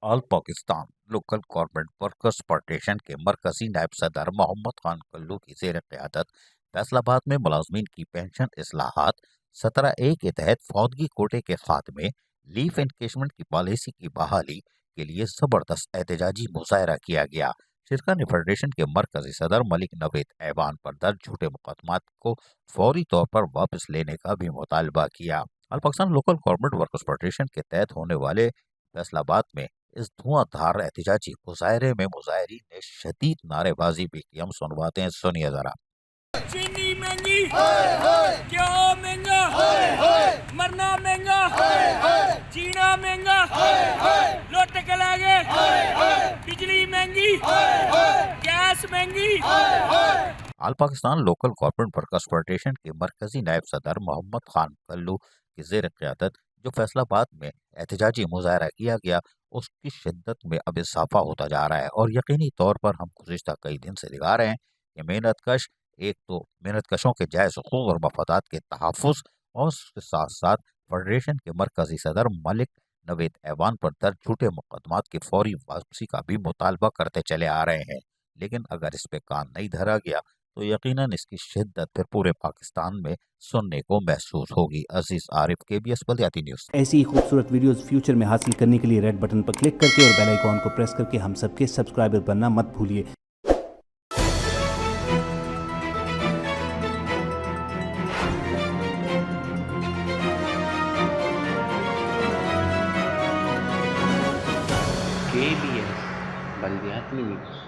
All Pakistan local government workers federation के मरकजी नायब सदर मोहम्मद खान कल्लू की जेर क़यादत फैसलाबाद में मुलाजमीन की पेंशन इस्लाहात 17A के तहत फौदगी कोटे के खात्मे, लीव एनकेशमेंट की पॉलिसी की बहाली के लिए जबरदस्त एहतजाजी मुजाहरा किया गया। शिरका ने फेडरेशन के मरकजी सदर मलिक नवेद ऐवान पर दर्ज झूठे मुकदमात को फौरी तौर पर वापस लेने का भी मुतालबा किया। All Pakistan local government workers federation के तहत होने वाले फैसलाबाद में इस धुआंधार एहतजाजी मुजाहरे में मुजाहरीन ने शदीद नारेबाजी भी की। हम सुनवाते हैं, सुनिए जरा। चीनी महंगी, क्या महंगा, मरना महंगा, जीना महंगा, लुट के ले गए, बिजली महंगी, गैस महंगी। All Pakistan local government workers federation के मरकजी नायब सदर मोहम्मद खान कल्लू की जेर क़यादत जो फैसलाबाद में एहतजाजी मुजाहरा किया गया, उसकी शिद्दत में अब इजाफा होता जा रहा है और यकीनी तौर पर हम गुज़िश्ता कई दिन से दिखा रहे हैं कि मेहनतकशों के जायज़ हुकूक और मफादात के तहफ़्फ़ुज़ और उसके साथ साथ फेडरेशन के मरकजी सदर मलिक नवेद ऐवान पर दर्ज झूठे मुकदमात की फौरी वापसी का भी मुतालबा करते चले आ रहे हैं। लेकिन अगर इस पे कान नहीं धरा गया तो यकीनन इसकी शिद्दत फिर पूरे पाकिस्तान में सुनने को महसूस होगी। अजीज आरिफ, KBS बल्दियाती न्यूज़। ऐसी ही खूबसूरत वीडियोस फ्यूचर में हासिल करने के लिए रेड बटन पर क्लिक करके और बेल आइकॉन को प्रेस करके हम सबके सब्सक्राइबर बनना मत भूलिए। KBS बल्दियाती न्यूज़।